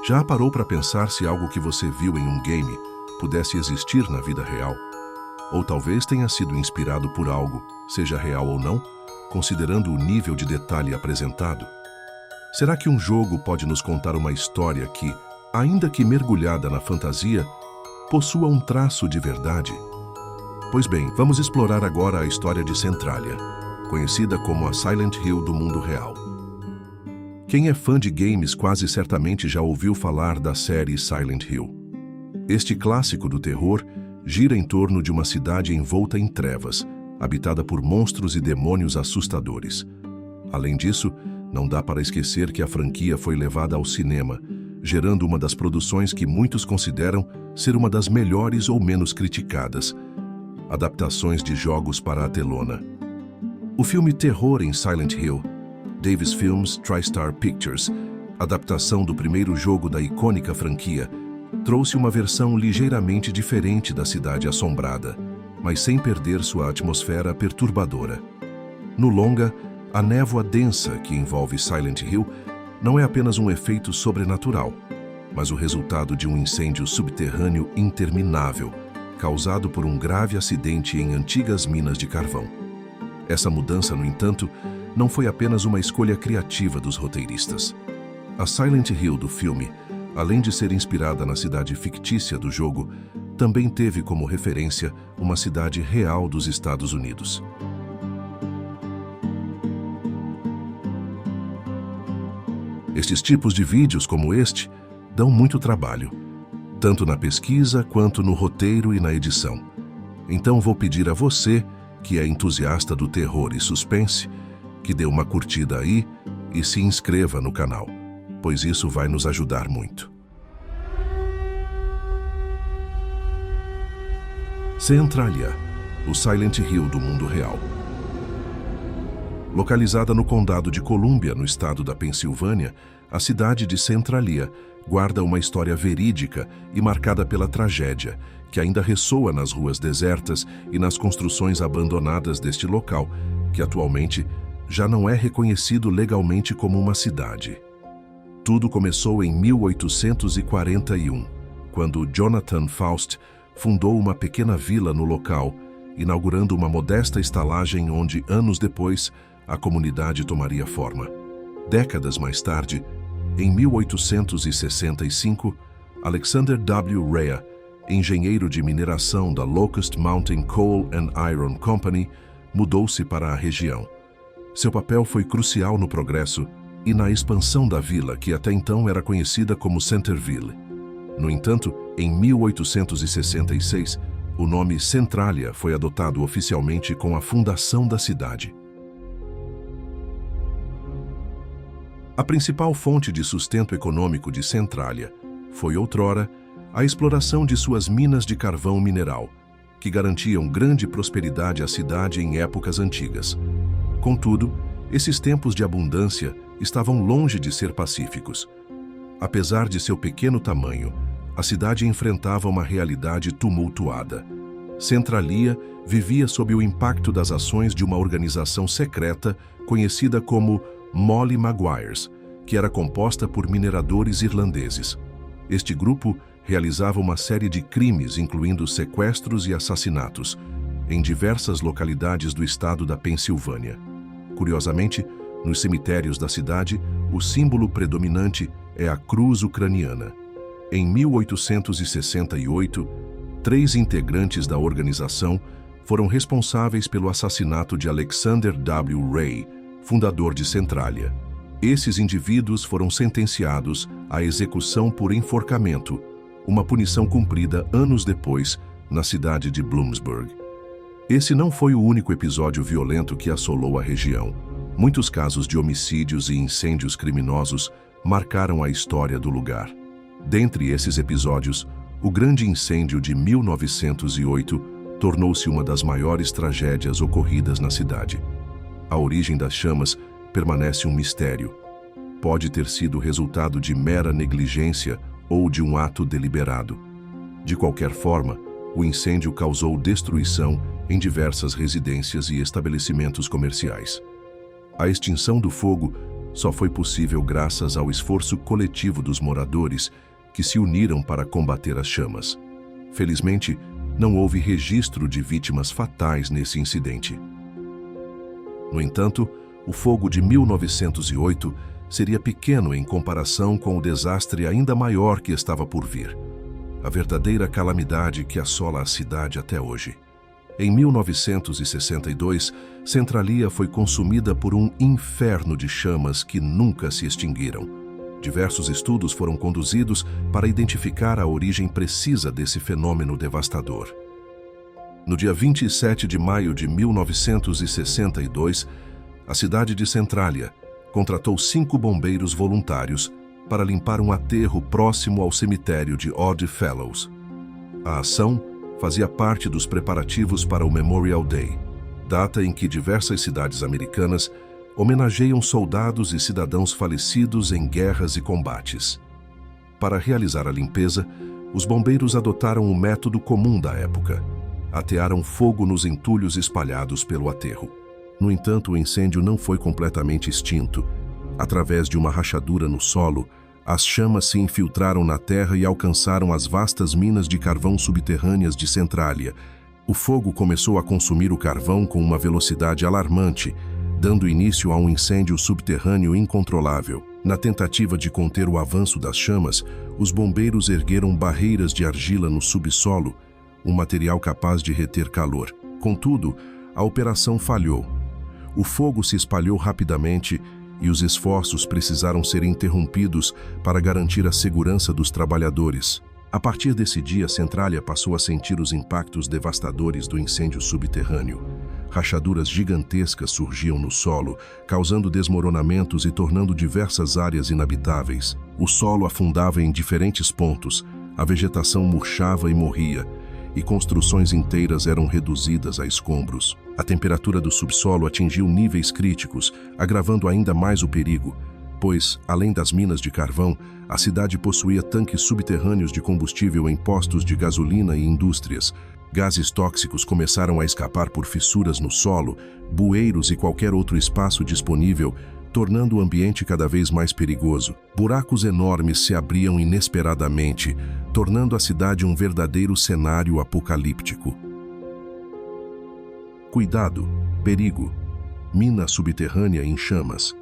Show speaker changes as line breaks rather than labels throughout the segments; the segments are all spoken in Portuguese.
Já parou para pensar se algo que você viu em um game pudesse existir na vida real? Ou talvez tenha sido inspirado por algo, seja real ou não, considerando o nível de detalhe apresentado? Será que um jogo pode nos contar uma história que, ainda que mergulhada na fantasia, possua um traço de verdade? Pois bem, vamos explorar agora a história de Centralia, conhecida como a Silent Hill do mundo real. Quem é fã de games quase certamente já ouviu falar da série Silent Hill. Este clássico do terror gira em torno de uma cidade envolta em trevas, habitada por monstros e demônios assustadores. Além disso, não dá para esquecer que a franquia foi levada ao cinema, gerando uma das produções que muitos consideram ser uma das melhores ou menos criticadas, adaptações de jogos para a telona. O filme Terror em Silent Hill, Davis Films TriStar Pictures, adaptação do primeiro jogo da icônica franquia, trouxe uma versão ligeiramente diferente da cidade assombrada, mas sem perder sua atmosfera perturbadora. No longa, a névoa densa que envolve Silent Hill não é apenas um efeito sobrenatural, mas o resultado de um incêndio subterrâneo interminável, causado por um grave acidente em antigas minas de carvão. Essa mudança, no entanto, não foi apenas uma escolha criativa dos roteiristas. A Silent Hill do filme, além de ser inspirada na cidade fictícia do jogo, também teve como referência uma cidade real dos Estados Unidos. Estes tipos de vídeos como este dão muito trabalho, tanto na pesquisa quanto no roteiro e na edição. Então vou pedir a você, que é entusiasta do terror e suspense, que dê uma curtida aí e se inscreva no canal, pois isso vai nos ajudar muito. Centralia, o Silent Hill do mundo real. Localizada no condado de Columbia, no estado da Pensilvânia, a cidade de Centralia guarda uma história verídica e marcada pela tragédia, que ainda ressoa nas ruas desertas e nas construções abandonadas deste local, que atualmente já não é reconhecido legalmente como uma cidade. Tudo começou em 1841, quando Jonathan Faust fundou uma pequena vila no local, inaugurando uma modesta estalagem onde, anos depois, a comunidade tomaria forma. Décadas mais tarde, em 1865, Alexander W. Rea, engenheiro de mineração da Locust Mountain Coal and Iron Company, mudou-se para a região. Seu papel foi crucial no progresso e na expansão da vila, que até então era conhecida como Centerville. No entanto, em 1866, o nome Centralia foi adotado oficialmente com a fundação da cidade. A principal fonte de sustento econômico de Centralia foi, outrora, a exploração de suas minas de carvão mineral, que garantiam grande prosperidade à cidade em épocas antigas. Contudo, esses tempos de abundância estavam longe de ser pacíficos. Apesar de seu pequeno tamanho, a cidade enfrentava uma realidade tumultuada. Centralia vivia sob o impacto das ações de uma organização secreta conhecida como Molly Maguires, que era composta por mineradores irlandeses. Este grupo realizava uma série de crimes, incluindo sequestros e assassinatos, em diversas localidades do estado da Pensilvânia. Curiosamente, nos cemitérios da cidade, o símbolo predominante é a cruz ucraniana. Em 1868, 3 integrantes da organização foram responsáveis pelo assassinato de Alexander W. Ray, fundador de Centralia. Esses indivíduos foram sentenciados à execução por enforcamento, uma punição cumprida anos depois na cidade de Bloomsburg. Esse não foi o único episódio violento que assolou a região. Muitos casos de homicídios e incêndios criminosos marcaram a história do lugar. Dentre esses episódios, o grande incêndio de 1908 tornou-se uma das maiores tragédias ocorridas na cidade. A origem das chamas permanece um mistério. Pode ter sido resultado de mera negligência ou de um ato deliberado. De qualquer forma, o incêndio causou destruição em diversas residências e estabelecimentos comerciais. A extinção do fogo só foi possível graças ao esforço coletivo dos moradores que se uniram para combater as chamas. Felizmente, não houve registro de vítimas fatais nesse incidente. No entanto, o fogo de 1908 seria pequeno em comparação com o desastre ainda maior que estava por vir. A verdadeira calamidade que assola a cidade até hoje. Em 1962, Centralia foi consumida por um inferno de chamas que nunca se extinguiram. Diversos estudos foram conduzidos para identificar a origem precisa desse fenômeno devastador. No dia 27 de maio de 1962, a cidade de Centralia contratou 5 bombeiros voluntários para limpar um aterro próximo ao cemitério de Odd Fellows. A ação fazia parte dos preparativos para o Memorial Day, data em que diversas cidades americanas homenageiam soldados e cidadãos falecidos em guerras e combates. Para realizar a limpeza, os bombeiros adotaram um método comum da época. Atearam fogo nos entulhos espalhados pelo aterro. No entanto, o incêndio não foi completamente extinto. Através de uma rachadura no solo, as chamas se infiltraram na terra e alcançaram as vastas minas de carvão subterrâneas de Centralia. O fogo começou a consumir o carvão com uma velocidade alarmante, dando início a um incêndio subterrâneo incontrolável. Na tentativa de conter o avanço das chamas, os bombeiros ergueram barreiras de argila no subsolo, um material capaz de reter calor. Contudo, a operação falhou. O fogo se espalhou rapidamente e os esforços precisaram ser interrompidos para garantir a segurança dos trabalhadores. A partir desse dia, Centralia passou a sentir os impactos devastadores do incêndio subterrâneo. Rachaduras gigantescas surgiam no solo, causando desmoronamentos e tornando diversas áreas inabitáveis. O solo afundava em diferentes pontos, a vegetação murchava e morria, e construções inteiras eram reduzidas a escombros. A temperatura do subsolo atingiu níveis críticos, agravando ainda mais o perigo, pois, além das minas de carvão, a cidade possuía tanques subterrâneos de combustível em postos de gasolina e indústrias. Gases tóxicos começaram a escapar por fissuras no solo, bueiros e qualquer outro espaço disponível, tornando o ambiente cada vez mais perigoso. Buracos enormes se abriam inesperadamente, tornando a cidade um verdadeiro cenário apocalíptico. Cuidado, perigo, mina subterrânea em chamas.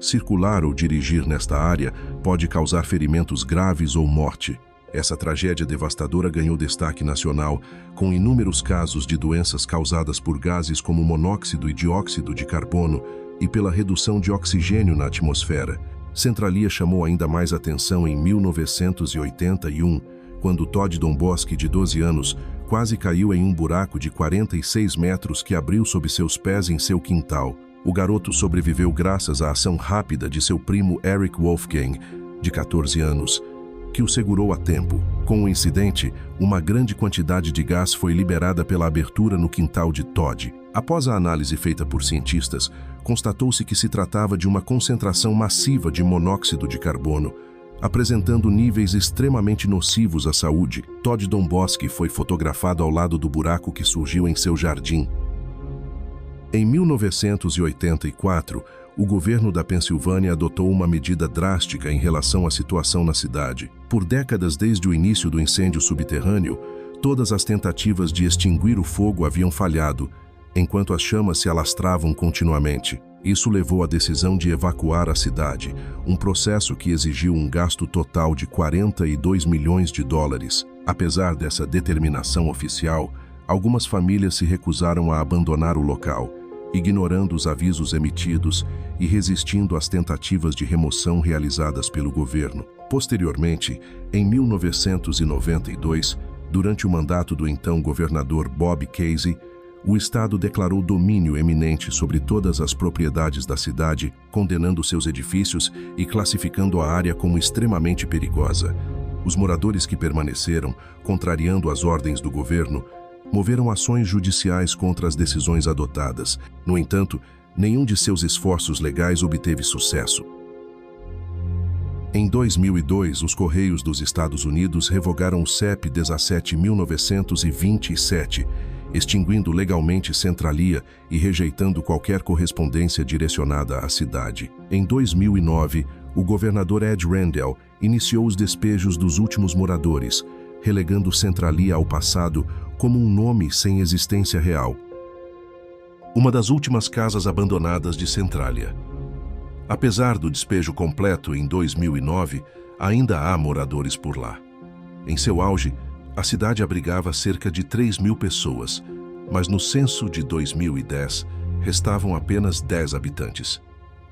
Circular ou dirigir nesta área pode causar ferimentos graves ou morte. Essa tragédia devastadora ganhou destaque nacional, com inúmeros casos de doenças causadas por gases como monóxido e dióxido de carbono e pela redução de oxigênio na atmosfera. Centralia chamou ainda mais atenção em 1981, quando Todd Domboski, de 12 anos, quase caiu em um buraco de 46 metros que abriu sob seus pés em seu quintal. O garoto sobreviveu graças à ação rápida de seu primo Eric Wolfgang, de 14 anos, que o segurou a tempo. Com o incidente, uma grande quantidade de gás foi liberada pela abertura no quintal de Todd. Após a análise feita por cientistas, constatou-se que se tratava de uma concentração massiva de monóxido de carbono, apresentando níveis extremamente nocivos à saúde. Todd Domboski foi fotografado ao lado do buraco que surgiu em seu jardim. Em 1984, o governo da Pensilvânia adotou uma medida drástica em relação à situação na cidade. Por décadas desde o início do incêndio subterrâneo, todas as tentativas de extinguir o fogo haviam falhado, enquanto as chamas se alastravam continuamente. Isso levou à decisão de evacuar a cidade, um processo que exigiu um gasto total de 42 milhões de dólares. Apesar dessa determinação oficial, algumas famílias se recusaram a abandonar o local, ignorando os avisos emitidos e resistindo às tentativas de remoção realizadas pelo governo. Posteriormente, em 1992, durante o mandato do então governador Bob Casey, o Estado declarou domínio eminente sobre todas as propriedades da cidade, condenando seus edifícios e classificando a área como extremamente perigosa. Os moradores que permaneceram, contrariando as ordens do governo, moveram ações judiciais contra as decisões adotadas. No entanto, nenhum de seus esforços legais obteve sucesso. Em 2002, os Correios dos Estados Unidos revogaram o CEP 17.927 extinguindo legalmente Centralia e rejeitando qualquer correspondência direcionada à cidade. Em 2009, o governador Ed Rendell iniciou os despejos dos últimos moradores, relegando Centralia ao passado como um nome sem existência real. Uma das últimas casas abandonadas de Centralia. Apesar do despejo completo em 2009, ainda há moradores por lá. Em seu auge, a cidade abrigava cerca de 3.000 pessoas, mas no censo de 2010 restavam apenas 10 habitantes.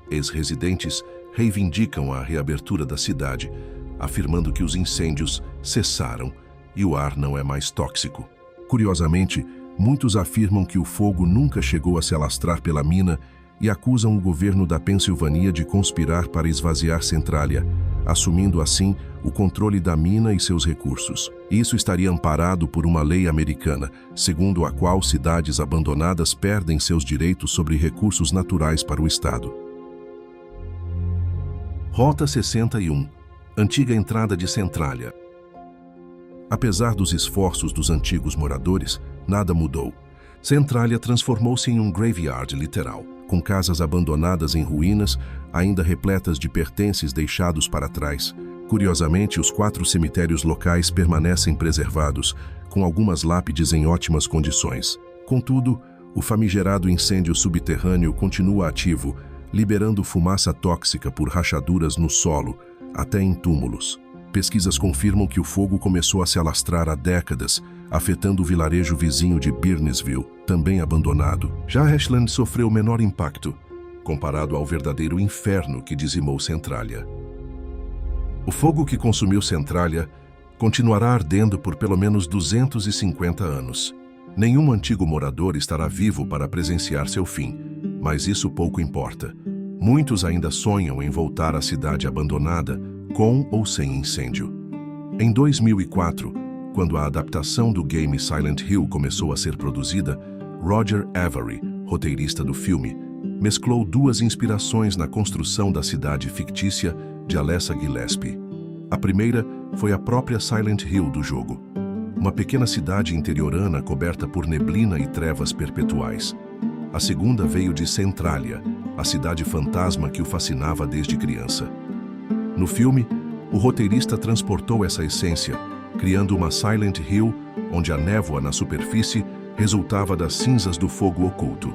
Ex-residentes reivindicam a reabertura da cidade, afirmando que os incêndios cessaram e o ar não é mais tóxico. Curiosamente, muitos afirmam que o fogo nunca chegou a se alastrar pela mina e acusam o governo da Pensilvânia de conspirar para esvaziar Centralia, assumindo assim o controle da mina e seus recursos. Isso estaria amparado por uma lei americana, segundo a qual cidades abandonadas perdem seus direitos sobre recursos naturais para o Estado. Rota 61, antiga entrada de Centralia. Apesar dos esforços dos antigos moradores, nada mudou. Centralia transformou-se em um graveyard literal, com casas abandonadas em ruínas, ainda repletas de pertences deixados para trás. Curiosamente, os 4 cemitérios locais permanecem preservados, com algumas lápides em ótimas condições. Contudo, o famigerado incêndio subterrâneo continua ativo, liberando fumaça tóxica por rachaduras no solo, até em túmulos. Pesquisas confirmam que o fogo começou a se alastrar há décadas, afetando o vilarejo vizinho de Byrnesville, também abandonado. Já Ashland sofreu menor impacto, comparado ao verdadeiro inferno que dizimou Centralia. O fogo que consumiu Centralia continuará ardendo por pelo menos 250 anos. Nenhum antigo morador estará vivo para presenciar seu fim, mas isso pouco importa. Muitos ainda sonham em voltar à cidade abandonada, com ou sem incêndio. Em 2004, quando a adaptação do game Silent Hill começou a ser produzida, Roger Avary, roteirista do filme, mesclou 2 inspirações na construção da cidade fictícia de Alessa Gillespie. A primeira foi a própria Silent Hill do jogo, uma pequena cidade interiorana coberta por neblina e trevas perpetuais. A segunda veio de Centralia, a cidade fantasma que o fascinava desde criança. No filme, o roteirista transportou essa essência, criando uma Silent Hill onde a névoa na superfície resultava das cinzas do fogo oculto.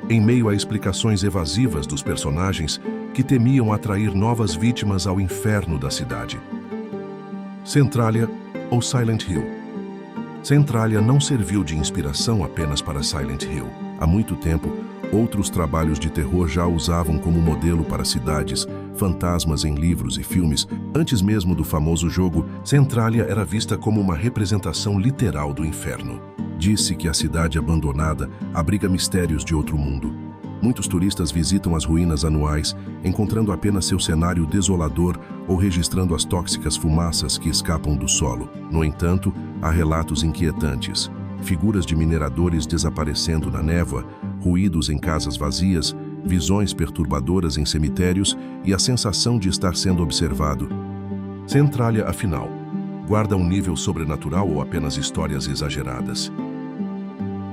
Em meio a explicações evasivas dos personagens que temiam atrair novas vítimas ao inferno da cidade. Centralia ou Silent Hill. Centralia não serviu de inspiração apenas para Silent Hill. Há muito tempo, outros trabalhos de terror já usavam como modelo para cidades, fantasmas em livros e filmes. Antes mesmo do famoso jogo, Centralia era vista como uma representação literal do inferno. Disse que a cidade abandonada abriga mistérios de outro mundo. Muitos turistas visitam as ruínas anuais, encontrando apenas seu cenário desolador ou registrando as tóxicas fumaças que escapam do solo. No entanto, há relatos inquietantes. Figuras de mineradores desaparecendo na névoa, ruídos em casas vazias, visões perturbadoras em cemitérios e a sensação de estar sendo observado. Centralia, afinal, guarda um nível sobrenatural ou apenas histórias exageradas?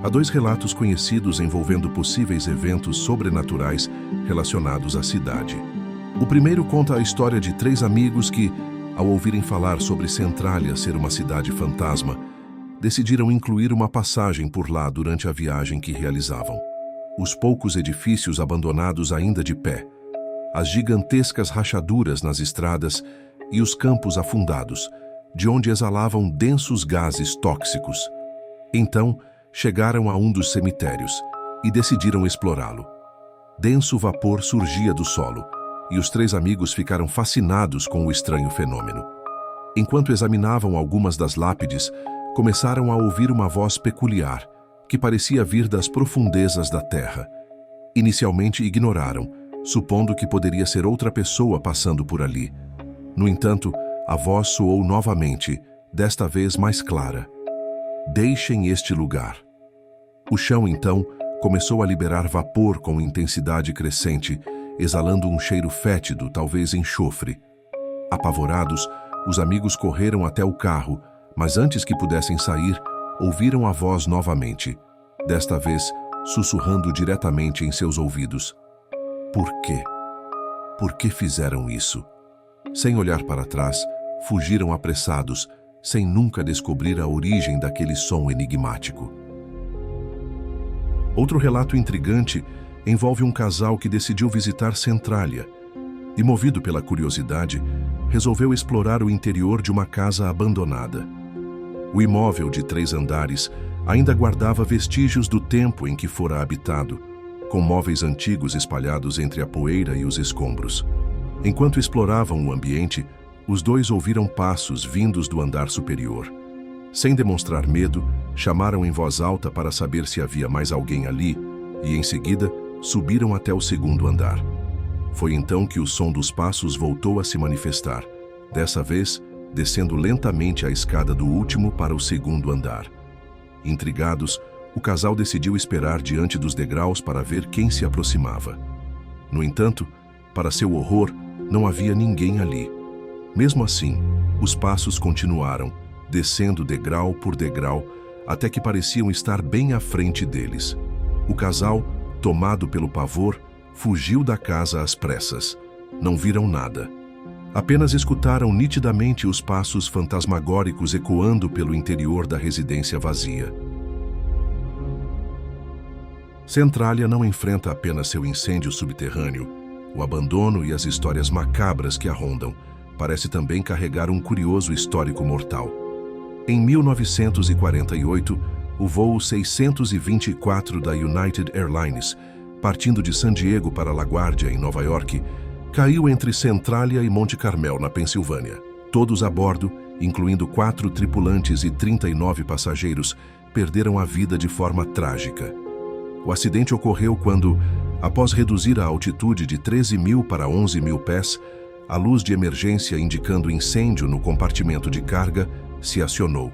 Há 2 relatos conhecidos envolvendo possíveis eventos sobrenaturais relacionados à cidade. O primeiro conta a história de 3 amigos que, ao ouvirem falar sobre Centralia ser uma cidade fantasma, decidiram incluir uma passagem por lá durante a viagem que realizavam. Os poucos edifícios abandonados ainda de pé, as gigantescas rachaduras nas estradas e os campos afundados, de onde exalavam densos gases tóxicos. Então, chegaram a um dos cemitérios e decidiram explorá-lo. Denso vapor surgia do solo e os 3 amigos ficaram fascinados com o estranho fenômeno. Enquanto examinavam algumas das lápides, começaram a ouvir uma voz peculiar, que parecia vir das profundezas da terra. Inicialmente ignoraram, supondo que poderia ser outra pessoa passando por ali. No entanto, a voz soou novamente, desta vez mais clara. Deixem este lugar. O chão, então, começou a liberar vapor com intensidade crescente, exalando um cheiro fétido, talvez enxofre. Apavorados, os amigos correram até o carro, mas antes que pudessem sair, ouviram a voz novamente, desta vez sussurrando diretamente em seus ouvidos. Por quê? Por que fizeram isso? Sem olhar para trás, fugiram apressados, sem nunca descobrir a origem daquele som enigmático. Outro relato intrigante envolve um casal que decidiu visitar Centralia e, movido pela curiosidade, resolveu explorar o interior de uma casa abandonada. O imóvel de 3 andares ainda guardava vestígios do tempo em que fora habitado, com móveis antigos espalhados entre a poeira e os escombros. Enquanto exploravam o ambiente, os dois ouviram passos vindos do andar superior. Sem demonstrar medo, chamaram em voz alta para saber se havia mais alguém ali e, em seguida, subiram até o 2º andar. Foi então que o som dos passos voltou a se manifestar, dessa vez descendo lentamente a escada do último para o 2º andar. Intrigados, o casal decidiu esperar diante dos degraus para ver quem se aproximava. No entanto, para seu horror, não havia ninguém ali. Mesmo assim, os passos continuaram, descendo degrau por degrau, até que pareciam estar bem à frente deles. O casal, tomado pelo pavor, fugiu da casa às pressas. Não viram nada. Apenas escutaram nitidamente os passos fantasmagóricos ecoando pelo interior da residência vazia. Centralia não enfrenta apenas seu incêndio subterrâneo, o abandono e as histórias macabras que a rondam. Parece também carregar um curioso histórico mortal. Em 1948, o voo 624 da United Airlines, partindo de San Diego para LaGuardia, em Nova York, caiu entre Centralia e Monte Carmel, na Pensilvânia. Todos a bordo, incluindo 4 tripulantes e 39 passageiros, perderam a vida de forma trágica. O acidente ocorreu quando, após reduzir a altitude de 13.000 para 11.000 pés, a luz de emergência indicando incêndio no compartimento de carga se acionou.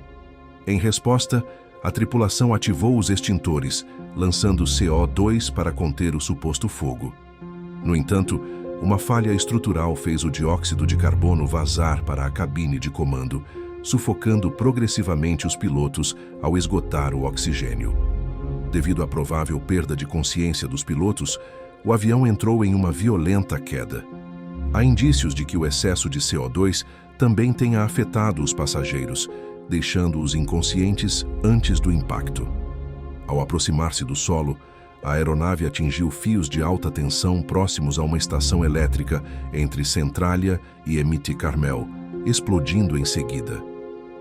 Em resposta, a tripulação ativou os extintores, lançando CO2 para conter o suposto fogo. No entanto, uma falha estrutural fez o dióxido de carbono vazar para a cabine de comando, sufocando progressivamente os pilotos ao esgotar o oxigênio. Devido à provável perda de consciência dos pilotos, o avião entrou em uma violenta queda. Há indícios de que o excesso de CO2 também tenha afetado os passageiros, deixando-os inconscientes antes do impacto. Ao aproximar-se do solo, a aeronave atingiu fios de alta tensão próximos a uma estação elétrica entre Centralia e Monte Carmel, explodindo em seguida.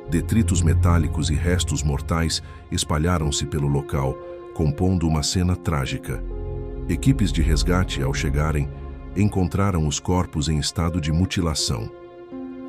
Detritos metálicos e restos mortais espalharam-se pelo local, compondo uma cena trágica. Equipes de resgate, ao chegarem, encontraram os corpos em estado de mutilação.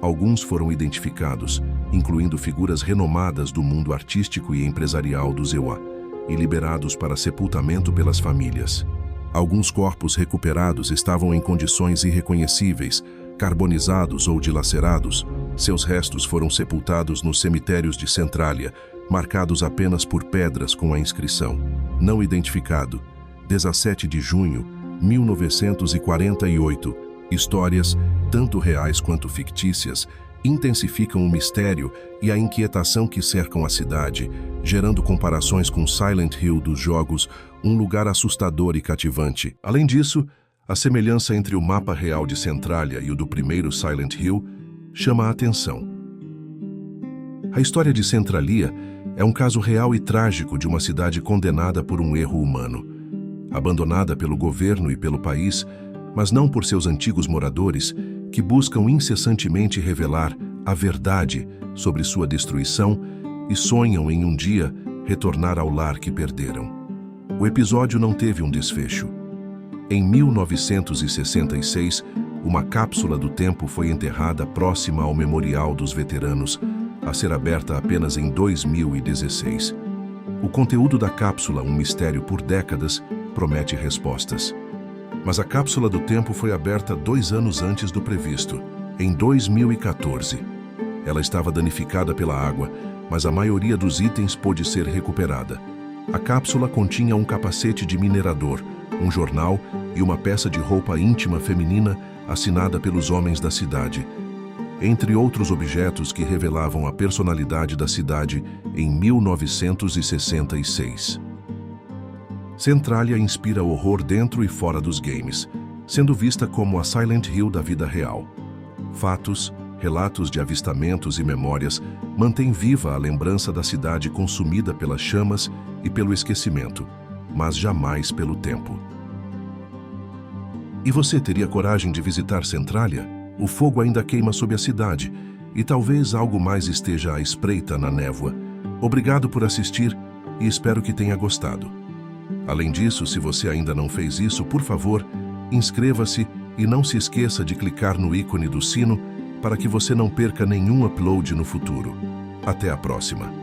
Alguns foram identificados, incluindo figuras renomadas do mundo artístico e empresarial do EUA, e liberados para sepultamento pelas famílias. Alguns corpos recuperados estavam em condições irreconhecíveis, carbonizados ou dilacerados. Seus restos foram sepultados nos cemitérios de Centralia, marcados apenas por pedras com a inscrição: não identificado, 17 de junho, 1948. Histórias, tanto reais quanto fictícias, intensificam o mistério e a inquietação que cercam a cidade, gerando comparações com Silent Hill dos jogos, um lugar assustador e cativante. Além disso, a semelhança entre o mapa real de Centralia e o do primeiro Silent Hill chama a atenção. A história de Centralia é um caso real e trágico de uma cidade condenada por um erro humano. Abandonada pelo governo e pelo país, mas não por seus antigos moradores, que buscam incessantemente revelar a verdade sobre sua destruição e sonham em um dia retornar ao lar que perderam. O episódio não teve um desfecho. Em 1966, uma cápsula do tempo foi enterrada próxima ao Memorial dos Veteranos, a ser aberta apenas em 2016. O conteúdo da cápsula, um mistério por décadas, promete respostas. Mas a cápsula do tempo foi aberta 2 anos antes do previsto, em 2014. Ela estava danificada pela água, mas a maioria dos itens pôde ser recuperada. A cápsula continha um capacete de minerador, um jornal e uma peça de roupa íntima feminina assinada pelos homens da cidade. entre outros objetos que revelavam a personalidade da cidade em 1966. Centralia inspira horror dentro e fora dos games, sendo vista como a Silent Hill da vida real. Fatos, relatos de avistamentos e memórias mantêm viva a lembrança da cidade consumida pelas chamas e pelo esquecimento, mas jamais pelo tempo. E você teria coragem de visitar Centralia? O fogo ainda queima sob a cidade e talvez algo mais esteja à espreita na névoa. Obrigado por assistir e espero que tenha gostado. Além disso, se você ainda não fez isso, por favor, inscreva-se e não se esqueça de clicar no ícone do sino para que você não perca nenhum upload no futuro. Até a próxima!